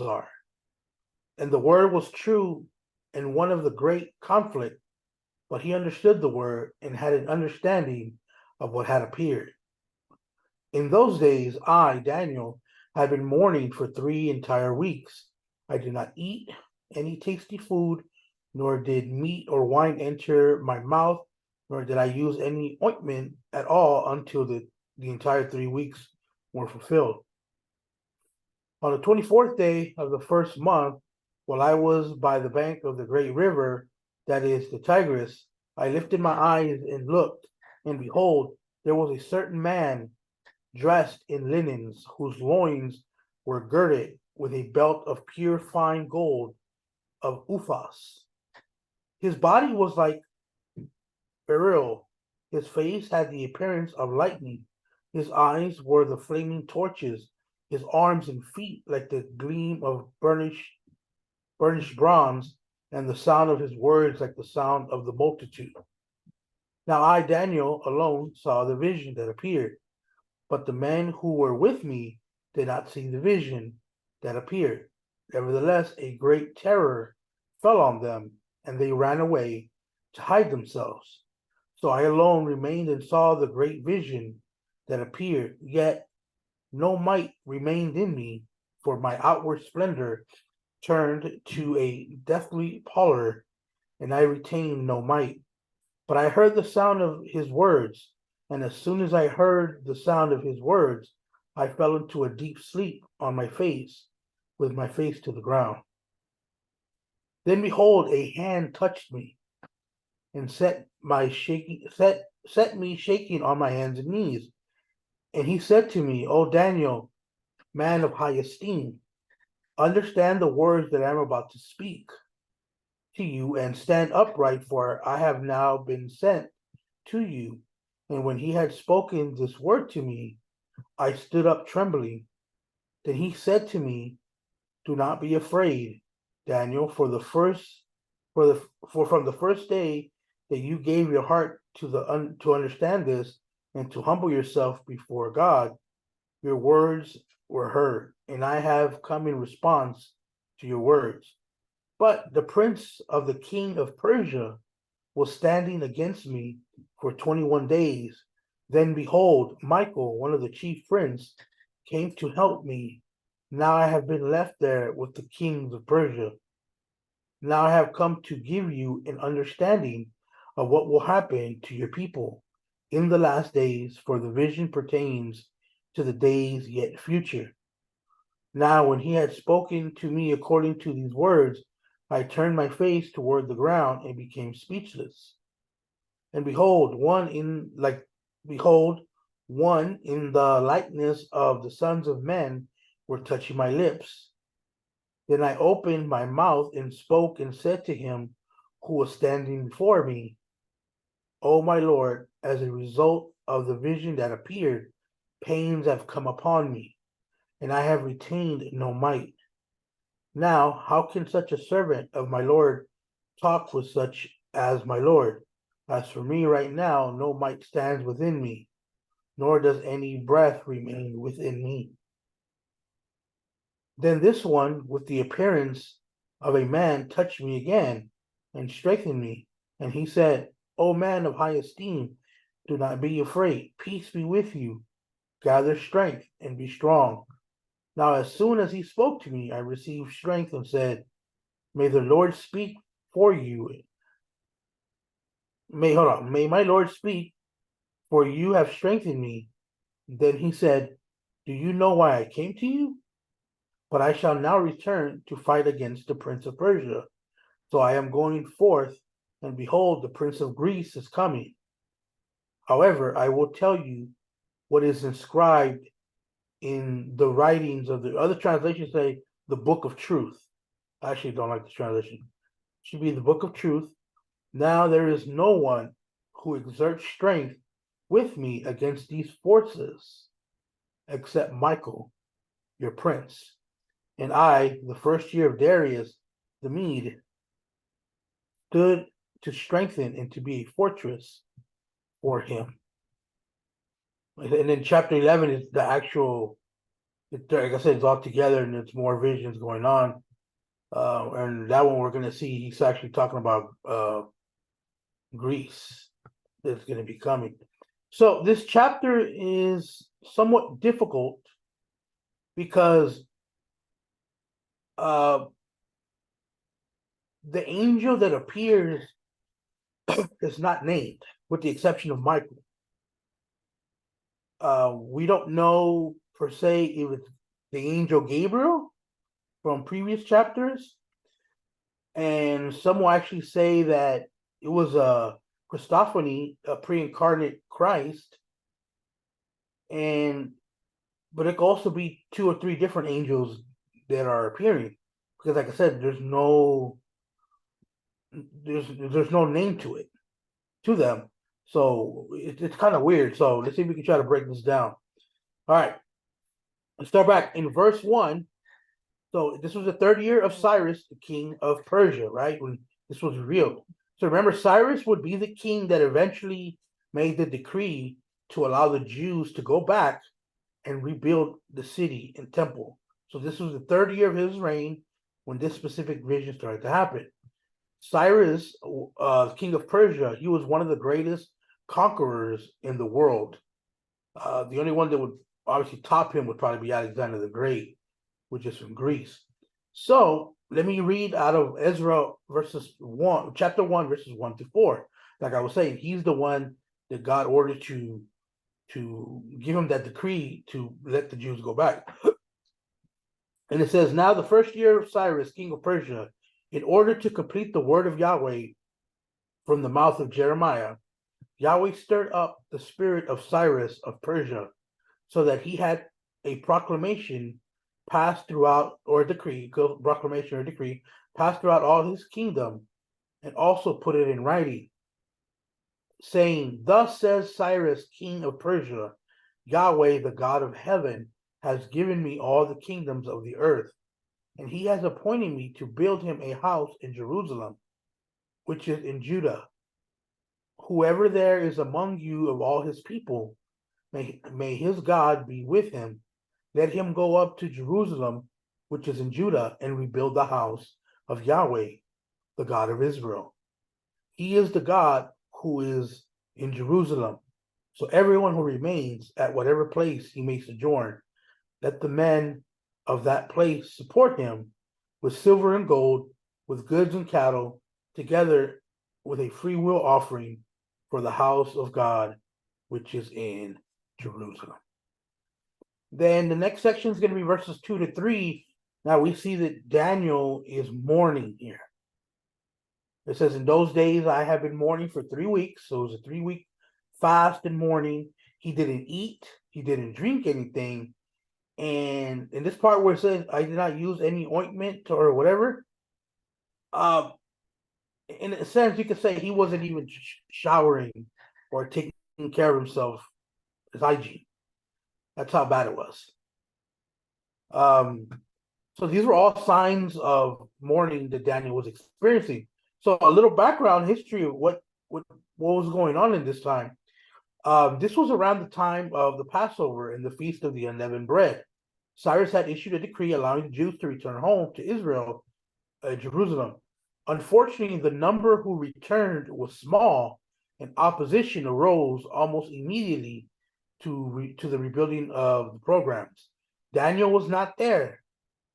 are. And the word was true in one of the great conflict, but he understood the word and had an understanding of what had appeared. In those days, I, Daniel, had been mourning for 3 entire weeks. I did not eat any tasty food, nor did meat or wine enter my mouth, nor did I use any ointment at all until the entire 3 weeks were fulfilled. On the 24th day of the first month, while I was by the bank of the great river, that is the Tigris, I lifted my eyes and looked, and behold, there was a certain man dressed in linens, whose loins were girded with a belt of pure fine gold of Uphaz. His body was like beryl. His face had the appearance of lightning. His eyes were the flaming torches. His arms and feet like the gleam of burnished bronze, and the sound of his words like the sound of the multitude. Now I, Daniel, alone saw the vision that appeared, but the men who were with me did not see the vision that appeared. Nevertheless, a great terror fell on them, and they ran away to hide themselves. So I alone remained and saw the great vision that appeared, yet no might remained in me, for my outward splendor turned to a deathly pallor, and I retained no might. But I heard the sound of his words, and as soon as I heard the sound of his words, I fell into a deep sleep on my face, with my face to the ground. Then behold, a hand touched me, and set me shaking on my hands and knees. And he said to me, O Daniel, man of high esteem, understand the words that I am about to speak to you, and stand upright, for I have now been sent to you. And when he had spoken this word to me, I stood up trembling. Then he said to me, do not be afraid, Daniel, for from the first day that you gave your heart to understand this and to humble yourself before God, your words were heard, and I have come in response to your words. But the prince of the king of Persia was standing against me for 21 days. Then behold, Michael, one of the chief princes, came to help me. Now I have been left there with the kings of Persia. Now I have come to give you an understanding of what will happen to your people in the last days, for the vision pertains to the days yet future. Now when he had spoken to me according to these words, I turned my face toward the ground and became speechless. And behold, one in the likeness of the sons of men were touching my lips. Then I opened my mouth and spoke and said to him who was standing before me, O my Lord, as a result of the vision that appeared, pains have come upon me, and I have retained no might. Now, how can such a servant of my Lord talk with such as my Lord? As for me right now, no might stands within me, nor does any breath remain within me. Then this one, with the appearance of a man, touched me again and strengthened me. And he said, O man of high esteem, do not be afraid. Peace be with you. Gather strength and be strong. Now, as soon as he spoke to me, I received strength and said, May the Lord speak for you. May my Lord speak, for you have strengthened me. Then he said, Do you know why I came to you? But I shall now return to fight against the prince of Persia. So I am going forth, and behold, the prince of Greece is coming. However, I will tell you what is inscribed in the writings of the other translations say the book of truth. I actually don't like this translation. It should be the book of truth. Now there is no one who exerts strength with me against these forces, except Michael, your prince. And I, the first year of Darius the Mede, stood to strengthen and to be a fortress for him. And then chapter 11 is the actual like I said, it's all together and it's more visions going on. And that one we're going to see, he's actually talking about Greece that's going to be coming. So this chapter is somewhat difficult because the angel that appears is not named, with the exception of Michael. We don't know per se if it's the angel Gabriel from previous chapters, and some will actually say that it was a Christophany, a pre-incarnate Christ, but it could also be 2 or 3 different angels that are appearing, because like I said, there's no name to them, so it's kind of weird. So let's see if we can try to break this down. All right, let's start back in verse 1. So this was the 3rd year of Cyrus, the king of Persia, right? When this was revealed. So remember, Cyrus would be the king that eventually made the decree to allow the Jews to go back and rebuild the city and temple. So this was the 3rd year of his reign when this specific vision started to happen. Cyrus, king of Persia, he was one of the greatest conquerors in the world. The only one that would obviously top him would probably be Alexander the Great, which is from Greece. So let me read out of Ezra chapter 1, verses 1 to 4. Like I was saying, he's the one that God ordered to give him that decree to let the Jews go back. And it says, now the 1st year of Cyrus, king of Persia, in order to complete the word of Yahweh from the mouth of Jeremiah, Yahweh stirred up the spirit of Cyrus of Persia, so that he had a proclamation passed throughout, or a decree, proclamation or decree, passed throughout all his kingdom, and also put it in writing, saying, thus says Cyrus, king of Persia, Yahweh, the God of heaven, has given me all the kingdoms of the earth, and he has appointed me to build him a house in Jerusalem, which is in Judah. Whoever there is among you of all his people, may his God be with him. Let him go up to Jerusalem, which is in Judah, and rebuild the house of Yahweh, the God of Israel. He is the God who is in Jerusalem. So everyone who remains at whatever place he may sojourn, let the men of that place support him with silver and gold, with goods and cattle, together with a free will offering for the house of God, which is in Jerusalem. Then the next section is going to be verses 2 to 3. Now we see that Daniel is mourning here. It says, in those days I have been mourning for 3 weeks. So it was a 3-week fast and mourning. He didn't eat. He didn't drink anything. And in this part where it says, I did not use any ointment or whatever, in a sense, you could say he wasn't even showering or taking care of himself, his hygiene. That's how bad it was. So these were all signs of mourning that Daniel was experiencing. So a little background history of what was going on in this time. This was around the time of the Passover and the Feast of the Unleavened Bread. Cyrus had issued a decree allowing the Jews to return home to Israel, Jerusalem. Unfortunately, the number who returned was small, and opposition arose almost immediately to the rebuilding of the programs. Daniel was not there.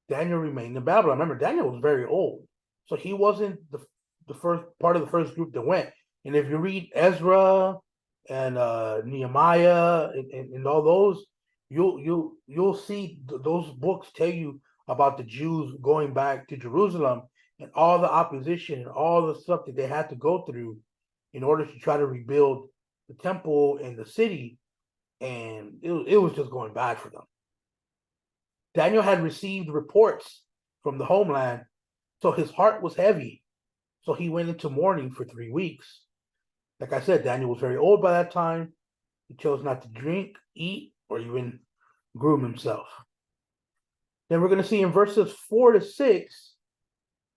Daniel remained in Babylon. Remember, Daniel was very old, so he wasn't the first part of the first group that went. And if you read Ezra and Nehemiah and all those, you'll see those books tell you about the Jews going back to Jerusalem and all the opposition and all the stuff that they had to go through in order to try to rebuild the temple and the city, and it was just going bad for them. Daniel had received reports from the homeland, so his heart was heavy. So he went into mourning for 3 weeks. Like I said, Daniel was very old by that time. He chose not to drink, eat, or even groom himself. Then we're going to see in verses 4 to 6,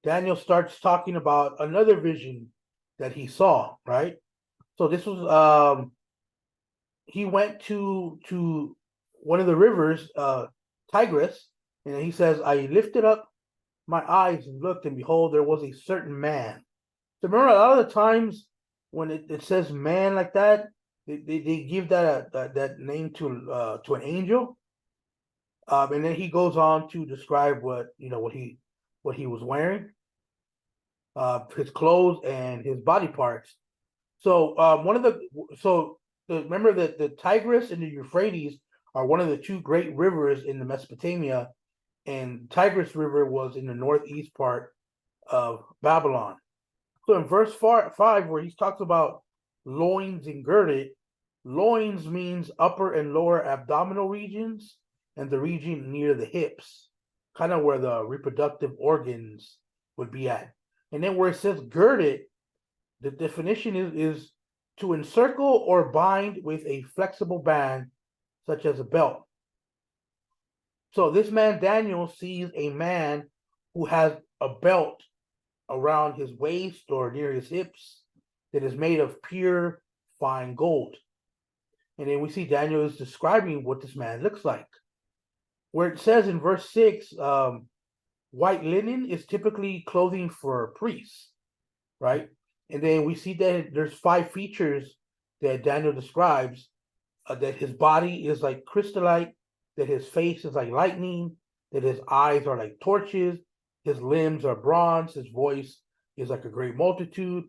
Daniel starts talking about another vision that he saw, right? So this was, he went to one of the rivers, Tigris, and he says, I lifted up my eyes and looked, and behold, there was a certain man. So remember, a lot of the times when it says man like that, they give that name to an angel. And then he goes on to describe what he was wearing, his clothes and his body parts. So remember that the Tigris and the Euphrates are one of the two great rivers in the Mesopotamia, and Tigris River was in the northeast part of Babylon. So in verse 5, where he talks about loins and girded, loins means upper and lower abdominal regions, and the region near the hips, kind of where the reproductive organs would be at. And then where it says girded, the definition is to encircle or bind with a flexible band, such as a belt. So this man Daniel sees a man who has a belt around his waist or near his hips that is made of pure fine gold. And then we see Daniel is describing what this man looks like. Where it says in verse 6, white linen is typically clothing for priests, right? And then we see that there's 5 features that Daniel describes, that his body is like crystallite, that his face is like lightning, that his eyes are like torches, his limbs are bronze, his voice is like a great multitude.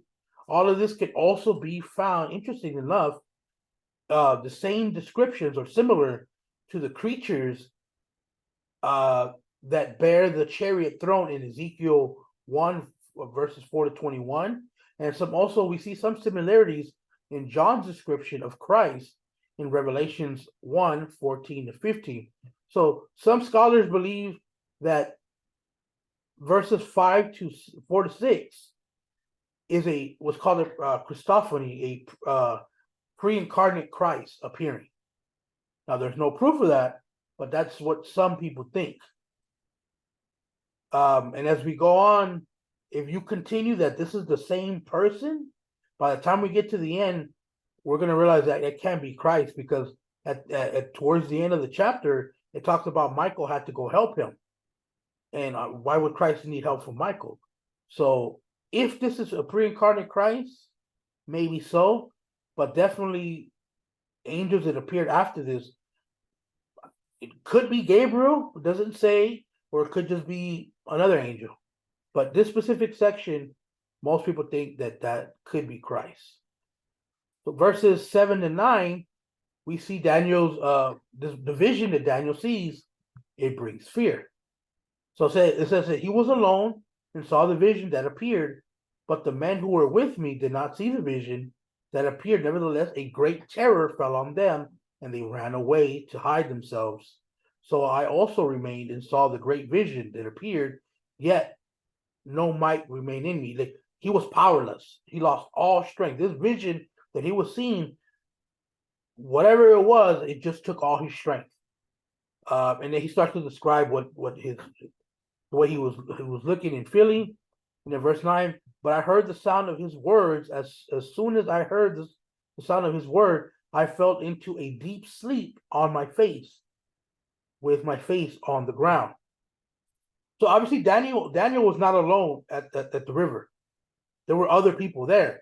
All of this can also be found, interesting enough, the same descriptions or similar to the creatures that bear the chariot throne in Ezekiel 1 verses 4 to 21. And we see some similarities in John's description of Christ in Revelations 1, 14 to 15. So some scholars believe that verses 4 to 6 is what's called a Christophany, a pre-incarnate Christ appearing. Now there's no proof of that, but that's what some people think. And as we go on, if you continue that this is the same person, by the time we get to the end, we're going to realize that it can't be Christ, because at towards the end of the chapter, it talks about Michael had to go help him. And why would Christ need help from Michael? So if this is a pre-incarnate Christ, maybe so, but definitely angels that appeared after this. It could be Gabriel, it doesn't say, or it could just be another angel. But this specific section, most people think that could be Christ. So verses 7 to 9, we see Daniel's the vision that Daniel sees. It brings fear. So it says that he was alone and saw the vision that appeared, but the men who were with me did not see the vision that appeared. Nevertheless, a great terror fell on them, and they ran away to hide themselves. So I also remained and saw the great vision that appeared, yet no might remain in me. Like, he was powerless. He lost all strength. This vision that he was seeing, whatever it was, it just took all his strength. And then he starts to describe the way he was looking and feeling. And in verse 9, but I heard the sound of his words. As soon as I heard the sound of his word, I fell into a deep sleep on my face, with my face on the ground. So obviously Daniel was not alone at the river. There were other people there.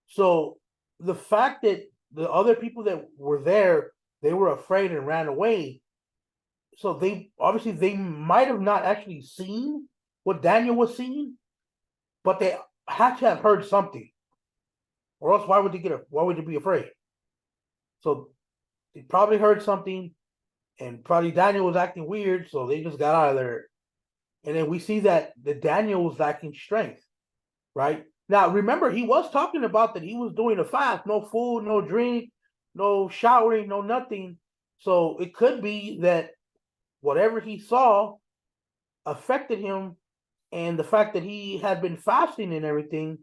So the fact that the other people that were there, they were afraid and ran away. So they might have not actually seen what Daniel was seeing, but they had to have heard something, or else why would they be afraid? So they probably heard something, and probably Daniel was acting weird, so they just got out of there. And then we see that Daniel was lacking strength, right? Now, remember, he was talking about that he was doing a fast, no food, no drink, no showering, no nothing. So it could be that whatever he saw affected him, and the fact that he had been fasting and everything,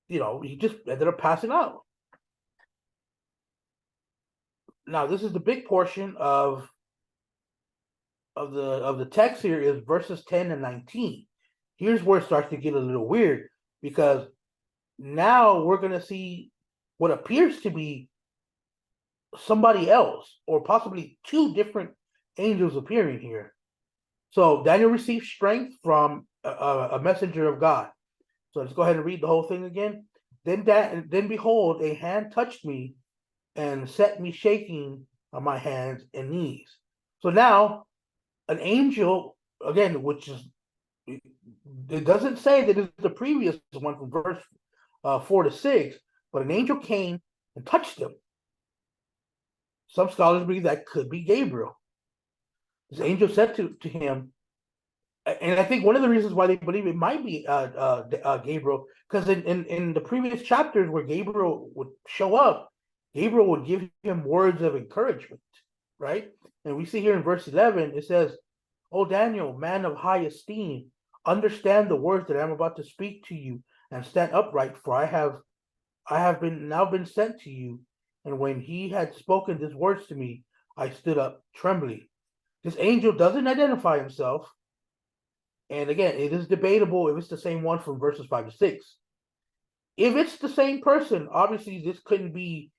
he just ended up passing out. Now, this is the big portion of the text here, is verses 10 and 19. Here's where it starts to get a little weird, because now we're going to see what appears to be somebody else, or possibly two different angels appearing here. So Daniel received strength from a messenger of God. So let's go ahead and read the whole thing again. Then behold, a hand touched me and set me shaking on my hands and knees. So now an angel, again, which is, it doesn't say that it's the previous one from verse 4 to 6, but an angel came and touched him. Some scholars believe that could be Gabriel. This angel said to him, and I think one of the reasons why they believe it might be Gabriel, because in the previous chapters where Gabriel would show up, Gabriel would give him words of encouragement, right? And we see here in verse 11, it says, "O Daniel, man of high esteem, understand the words that I am about to speak to you, and stand upright, for I have been sent to you." And when he had spoken these words to me, I stood up trembling. This angel doesn't identify himself. And again, it is debatable if it's the same one from verses 5 to 6. If it's the same person, obviously this couldn't be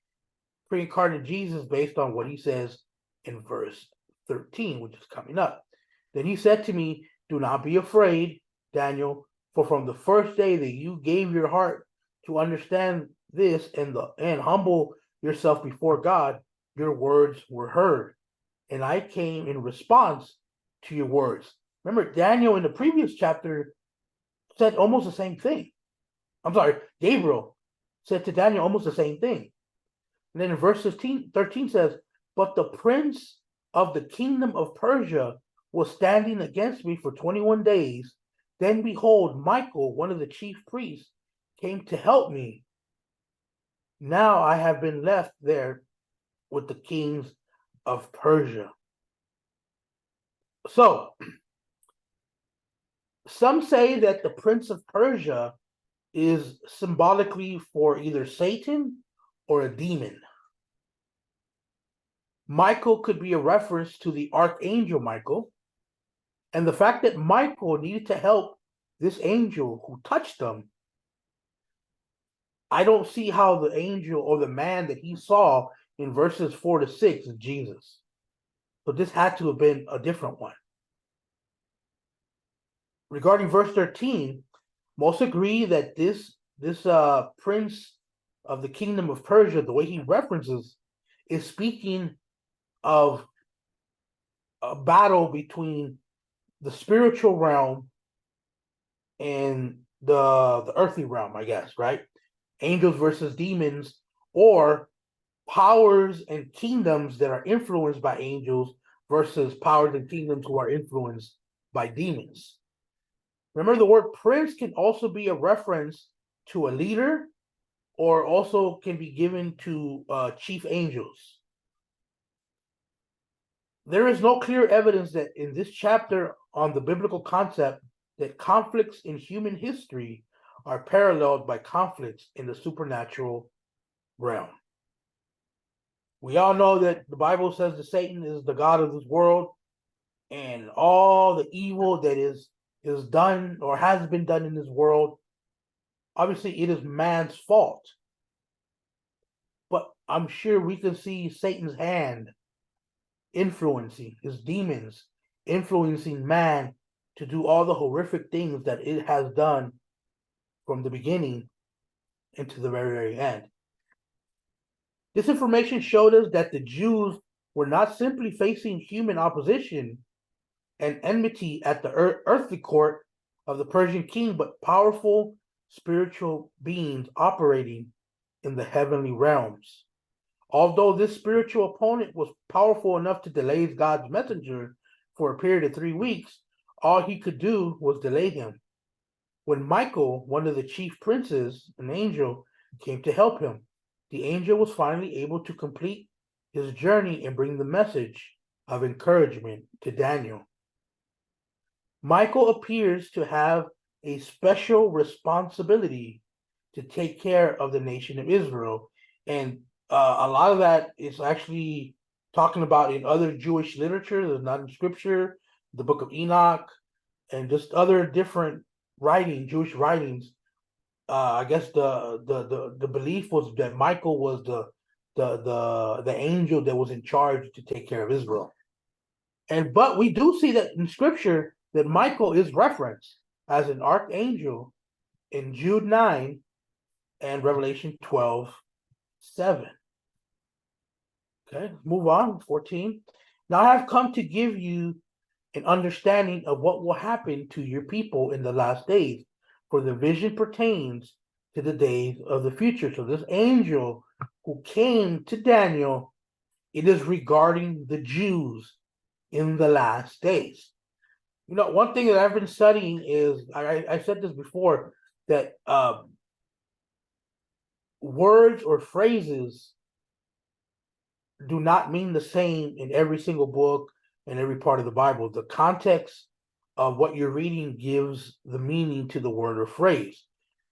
pre-incarnate Jesus based on what he says in verse 13, which is coming up. Then he said to me, "Do not be afraid, Daniel, for from the first day that you gave your heart to understand this and humble yourself before God, your words were heard. And I came in response to your words." Remember, Daniel in the previous chapter said almost the same thing. I'm sorry, Gabriel said to Daniel almost the same thing. And then in verse 13 says, "But the prince of the kingdom of Persia was standing against me for 21 days. Then behold, Michael, one of the chief priests, came to help me. Now I have been left there with the kings of Persia." So, some say that the prince of Persia is symbolically for either Satan or a demon. Michael could be a reference to the archangel Michael, and the fact that Michael needed to help this angel who touched him, I don't see how the angel or the man that he saw in verses 4 to 6 is Jesus. So this had to have been a different one. Regarding verse 13, most agree that this prince of the kingdom of Persia, the way he references, is speaking of a battle between the spiritual realm and the earthly realm, I guess, right? Angels versus demons, or powers and kingdoms that are influenced by angels versus powers and kingdoms who are influenced by demons. Remember, the word prince can also be a reference to a leader, or also can be given to chief angels. There is no clear evidence that in this chapter on the biblical concept that conflicts in human history are paralleled by conflicts in the supernatural realm. We all know that the Bible says that Satan is the god of this world, and all the evil that is done or has been done in this world, obviously it is man's fault. But I'm sure we can see Satan's hand influencing his demons, influencing man to do all the horrific things that it has done from the beginning into the very, very end. This information showed us that the Jews were not simply facing human opposition and enmity at the earthly court of the Persian king, but powerful spiritual beings operating in the heavenly realms. Although this spiritual opponent was powerful enough to delay God's messenger for a period of 3 weeks, all he could do was delay him. When Michael, one of the chief princes, an angel, came to help him, the angel was finally able to complete his journey and bring the message of encouragement to Daniel. Michael appears to have a special responsibility to take care of the nation of Israel, and a lot of that is actually talking about in other Jewish literature that's not in Scripture, the Book of Enoch, and just other different Jewish writings. I guess the belief was that Michael was the angel that was in charge to take care of Israel. But we do see that in scripture that Michael is referenced as an archangel in Jude 9 and Revelation 12:7. Okay, move on. 14. Now I have come to give you an understanding of what will happen to your people in the last days, for the vision pertains to the days of the future. So this angel who came to Daniel, it is regarding the Jews in the last days. You know, one thing that I've been studying is, I said this before, that words or phrases do not mean the same in every single book and every part of the Bible. The context of what you're reading gives the meaning to the word or phrase.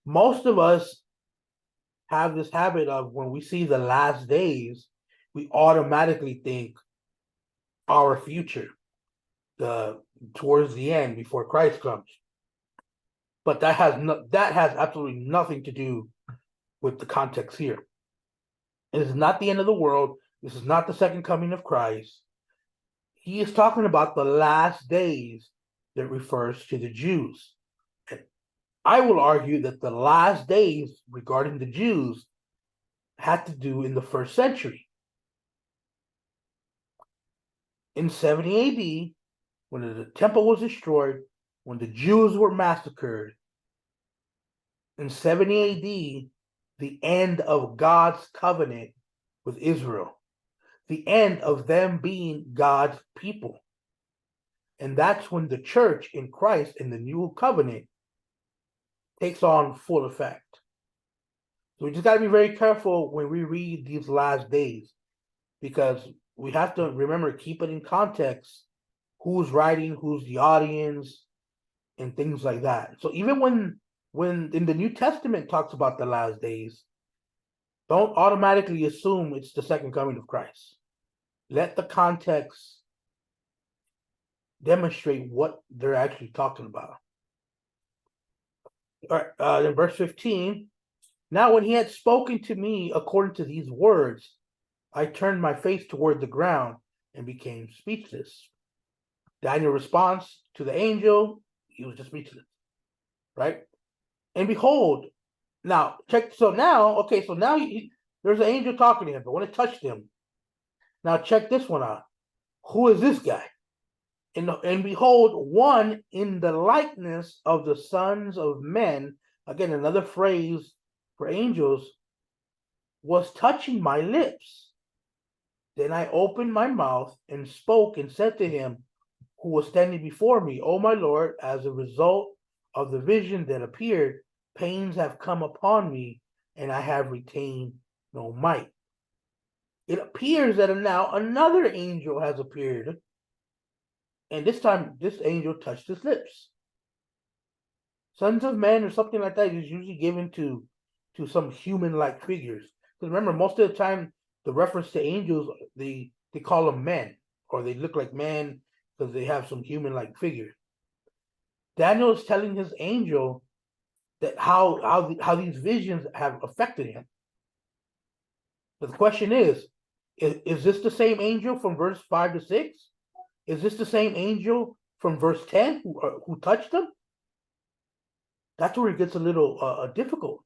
Most of us have this habit of, when we see the last days, we automatically think our future, towards the end before Christ comes. But that has absolutely nothing to do with the context here. It is not the end of the world. This is not the second coming of Christ. He is talking about the last days that refers to the Jews. And I will argue that the last days regarding the Jews had to do in the first century. In 70 AD, when the temple was destroyed, when the Jews were massacred, in 70 AD, the end of God's covenant with Israel, the end of them being God's people. And that's when the church in Christ in the new covenant takes on full effect. So we just got to be very careful when we read these last days, because we have to remember, keep it in context, who's writing, who's the audience, and things like that. So even when in the New Testament talks about the last days, don't automatically assume it's the second coming of Christ. Let the context demonstrate what they're actually talking about. All right, in verse 15, now when he had spoken to me according to these words, I turned my face toward the ground and became speechless. Daniel responds to the angel, he was just speechless, right? And behold, now check. So now there's an angel talking to him, but when it touched him, now check this one out. Who is this guy? And behold, one in the likeness of the sons of men, again, another phrase for angels, was touching my lips. Then I opened my mouth and spoke and said to him who was standing before me, O my Lord, as a result of the vision that appeared, pains have come upon me, and I have retained no might. It appears that now another angel has appeared, and this time this angel touched his lips. Sons of men or something like that is usually given to some human-like figures. Because remember, most of the time, the reference to angels, they call them men, or they look like men because they have some human-like figure. Daniel is telling his angel that how these visions have affected him. But the question is this the same angel from verse 5 to 6? Is this the same angel from verse 10 who touched him? That's where it gets a little difficult,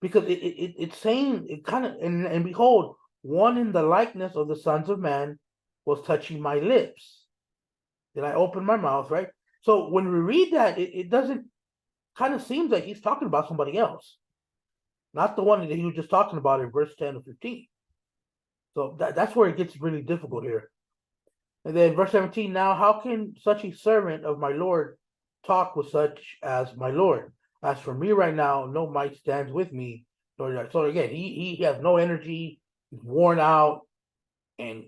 because it's saying it kind of, and behold, one in the likeness of the sons of man was touching my lips. Then I opened my mouth, right? So when we read that, it doesn't kind of seems like he's talking about somebody else, not the one that he was just talking about in verse 10 to 15. So that's where it gets really difficult here. And then verse 17, now how can such a servant of my Lord talk with such as my Lord? As for me right now, no might stands with me. So again, he has no energy, he's worn out, and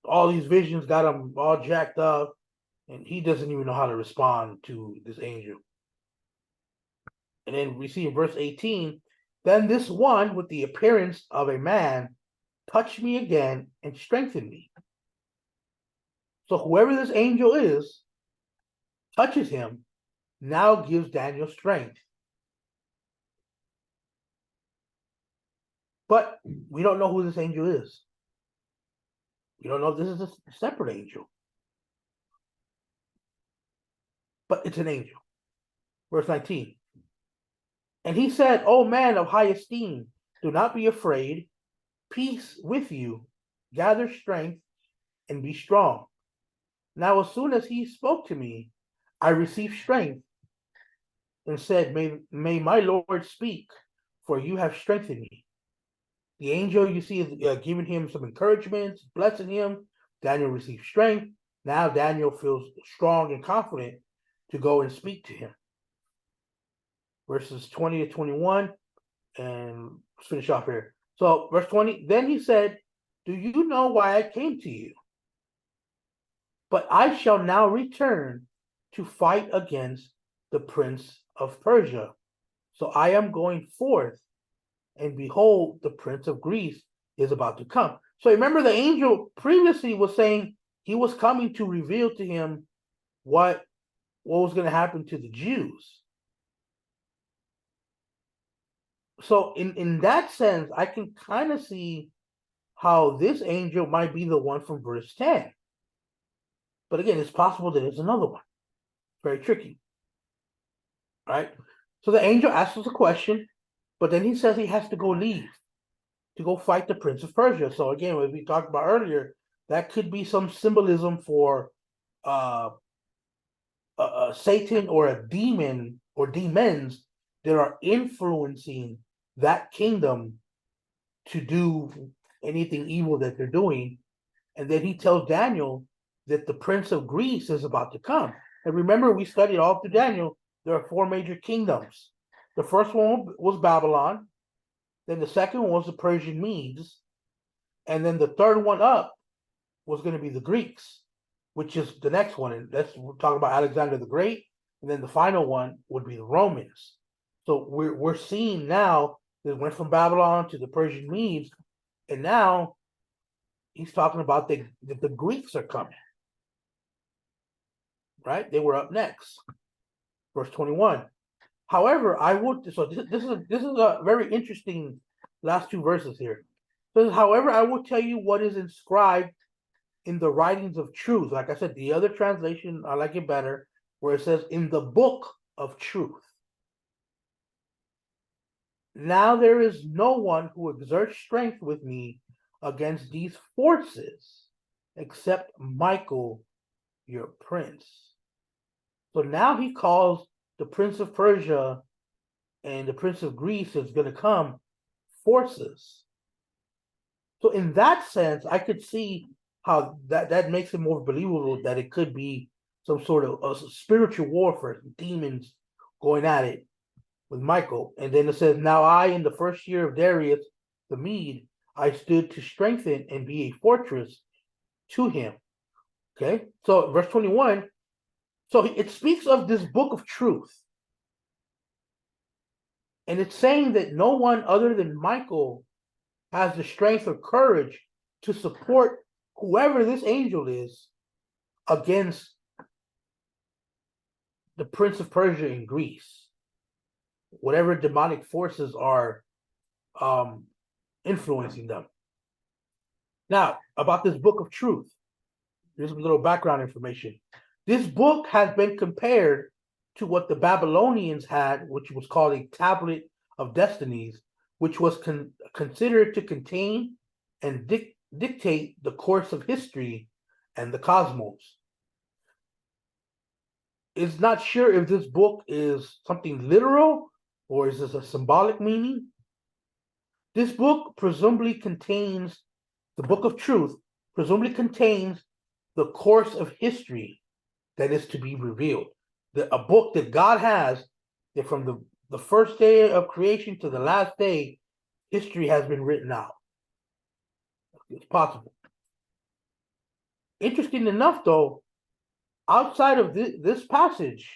all these visions got him all jacked up, and he doesn't even know how to respond to this angel. And then we see in verse 18, then this one with the appearance of a man touched me again and strengthened me. So whoever this angel is, touches him, now gives Daniel strength. But we don't know who this angel is. We don't know if this is a separate angel. but it's an angel. Verse 19. And he said, O man of high esteem, do not be afraid. Peace with you. Gather strength and be strong. Now, as soon as he spoke to me, I received strength and said, May my Lord speak, for you have strengthened me. The angel, you see, is giving him some encouragement, blessing him. Daniel receives strength. Now Daniel feels strong and confident to go and speak to him. Verses 20 to 21, and let's finish off here. So, verse 20, then he said, do you know why I came to you? But I shall now return to fight against the prince of Persia. So I am going forth, and behold, the prince of Greece is about to come. So remember, the angel previously was saying he was coming to reveal to him what was going to happen to the Jews. So in that sense, I can kind of see how this angel might be the one from verse 10. But again, it's possible that there's another one. Very tricky. Right? So the angel asks us a question, but then he says he has to go leave to go fight the prince of Persia. So again, as we talked about earlier, that could be some symbolism for Satan or a demon or demons that are influencing that kingdom to do anything evil that they're doing. And then he tells Daniel that the prince of Greece is about to come. And remember, we studied all through Daniel, there are 4 major kingdoms. The first one was Babylon. Then the second one was the Persian Medes. And then the third one up was going to be the Greeks, which is the next one. And we're talking about Alexander the Great. And then the final one would be the Romans. So we're seeing now that it went from Babylon to the Persian Medes. And now he's talking about that the Greeks are coming. Right? They were up next. Verse 21. However, this is a very interesting last 2 verses here. So, however, I will tell you what is inscribed in the writings of truth. Like I said, the other translation, I like it better, where it says in the book of truth. Now there is no one who exerts strength with me against these forces, except Michael, your prince. So now he calls the prince of Persia and the prince of Greece is going to come forces. So in that sense, I could see how that makes it more believable that it could be some sort of a spiritual warfare, demons going at it with Michael. And then it says, now I, in the first year of Darius the Mede, I stood to strengthen and be a fortress to him. Okay, so verse 21, so it speaks of this book of truth. And it's saying that no one other than Michael has the strength or courage to support whoever this angel is against the prince of Persia in Greece. Whatever demonic forces are influencing them. Now, about this book of truth, here's some little background information. This book has been compared to what the Babylonians had, which was called a tablet of destinies, which was considered to contain and dictate the course of history and the cosmos. It's not sure if this book is something literal or is this a symbolic meaning. This book presumably contains, the book of truth, presumably contains the course of history that is to be revealed. A book that God has, that from the first day of creation to the last day, history has been written out. It's possible. Interesting enough, though, outside of this passage,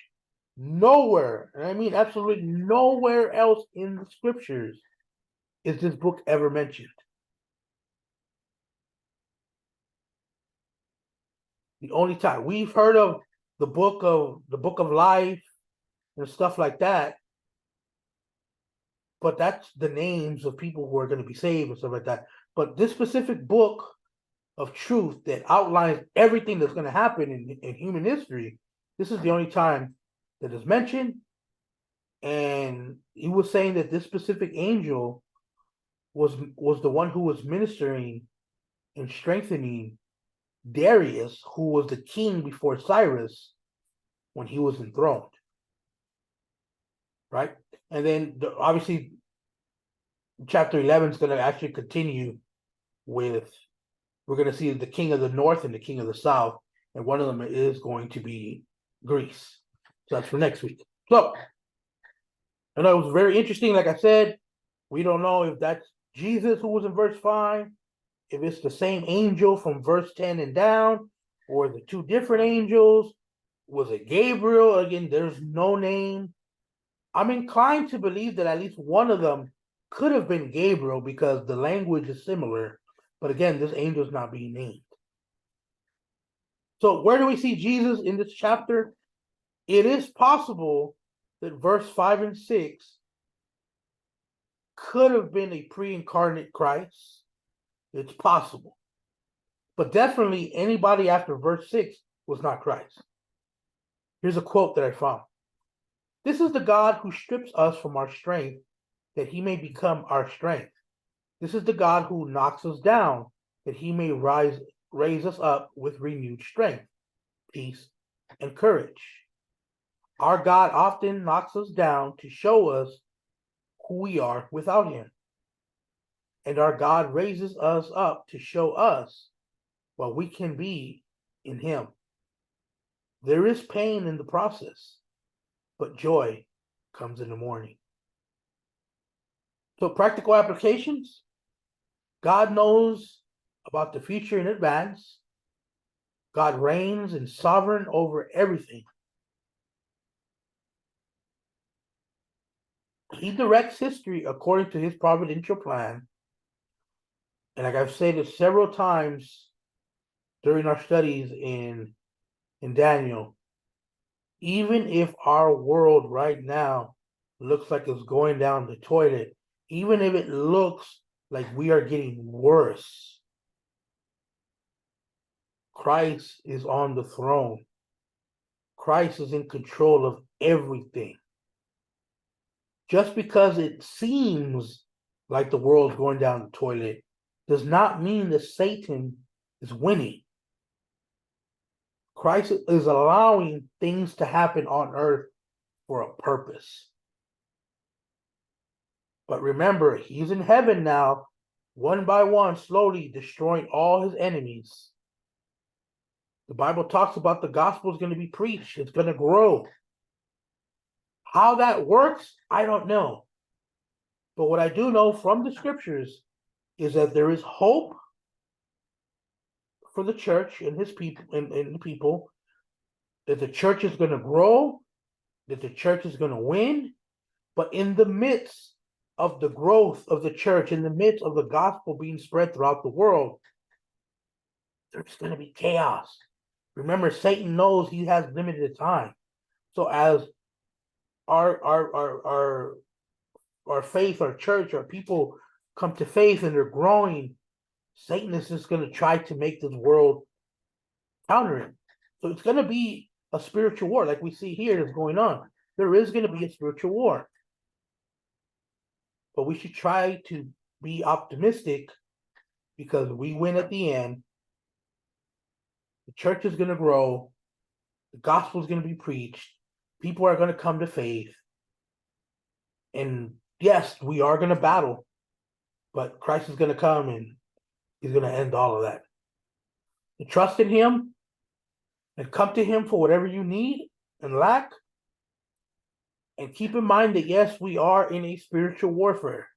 nowhere, and I mean absolutely nowhere else in the scriptures is this book ever mentioned. The only time we've heard of the book of life and stuff like that, but that's the names of people who are going to be saved and stuff like that. But this specific book of truth that outlines everything that's going to happen in human history, this is the only time that is mentioned. And he was saying that this specific angel was the one who was ministering and strengthening Darius, who was the king before Cyrus when he was enthroned. Right? And then obviously chapter 11 is going to actually continue with, we're going to see the king of the north and the king of the south, and one of them is going to be Greece. So that's for next week. So, I know it was very interesting. Like I said, we don't know if that's Jesus who was in verse 5, if it's the same angel from verse 10 and down, or the two different angels. Was it Gabriel? Again, there's no name. I'm inclined to believe that at least one of them could have been Gabriel because the language is similar. But again, this angel is not being named. So where do we see Jesus in this chapter? It is possible that verse 5 and 6 could have been a pre-incarnate Christ. It's possible. But definitely anybody after verse 6 was not Christ. Here's a quote that I found. This is the God who strips us from our strength, that he may become our strength. This is the God who knocks us down, that he may raise us up with renewed strength, peace, and courage. Our God often knocks us down to show us who we are without him. And our God raises us up to show us what we can be in him. There is pain in the process, but joy comes in the morning. So practical applications. God knows about the future in advance. God reigns and sovereign over everything. He directs history according to his providential plan. And like I've said it several times during our studies in Daniel, even if our world right now looks like it's going down the toilet, even if it looks like we are getting worse, Christ is on the throne. Christ is in control of everything. Just because it seems like the world's going down the toilet does not mean that Satan is winning. Christ is allowing things to happen on earth for a purpose. But remember, he's in heaven now, one by one, slowly destroying all his enemies. The Bible talks about the gospel is going to be preached. It's going to grow. How that works, I don't know. But what I do know from the scriptures is that there is hope for the church and his people, and the people, that the church is going to grow, that the church is going to win. But in the midst of the growth of the church, in the midst of the gospel being spread throughout the world, there's going to be chaos. Remember, Satan knows he has limited time. So as our faith, our church, our people come to faith and they're growing, Satan is just going to try to make this world counter him. So it's going to be a spiritual war, like we see here that's going on. There is going to be a spiritual war. But we should try to be optimistic because we win at the end. The church is going to grow. The gospel is going to be preached. People are going to come to faith. And yes, we are going to battle. But Christ is going to come and he's going to end all of that. And trust in him and come to him for whatever you need and lack. And keep in mind that, yes, we are in a spiritual warfare.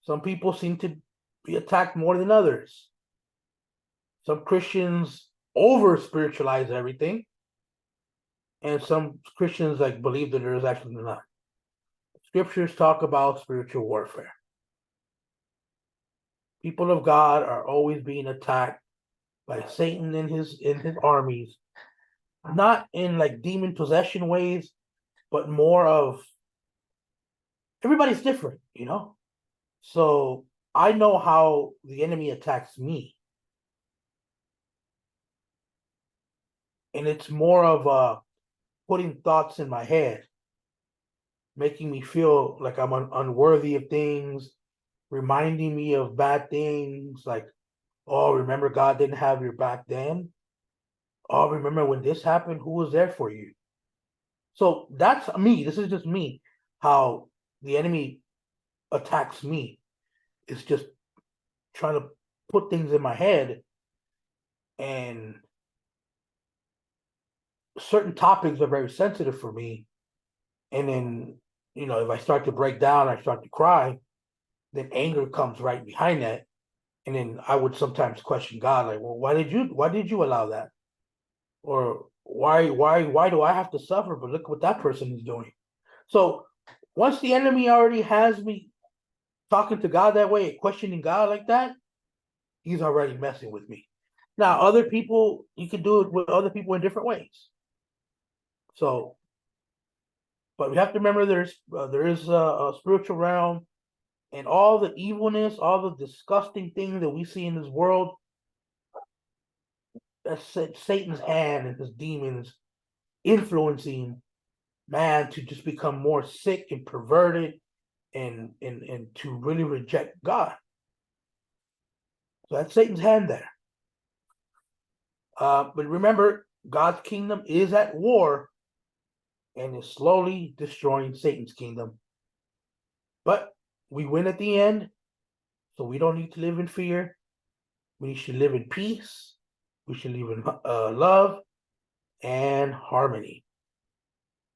Some people seem to be attacked more than others. Some Christians over-spiritualize everything. And some Christians believe that there is actually not. Scriptures talk about spiritual warfare. People of God are always being attacked by Satan and his armies. Not in demon possession ways, but more of everybody's different, So I know how the enemy attacks me. And it's more of putting thoughts in my head, making me feel like I'm unworthy of things, reminding me of bad things like, oh, remember God didn't have your back then? Oh, remember when this happened? Who was there for you? So that's me. This is just me. How the enemy attacks me. It's just trying to put things in my head, and certain topics are very sensitive for me. And then, if I start to break down, I start to cry, then anger comes right behind that. And then I would sometimes question God, like, well, why did you allow that? Or why do I have to suffer? But look what that person is doing. So once the enemy already has me talking to God that way, questioning God like that, he's already messing with me. Now, other people, you can do it with other people in different ways. So, but we have to remember there is a spiritual realm, and all the evilness, all the disgusting things that we see in this world. That's Satan's hand and his demons influencing man to just become more sick and perverted, and to really reject God. So that's Satan's hand there. But remember, God's kingdom is at war and is slowly destroying Satan's kingdom. But we win at the end, so we don't need to live in fear. We should live in peace. We should live in love and harmony.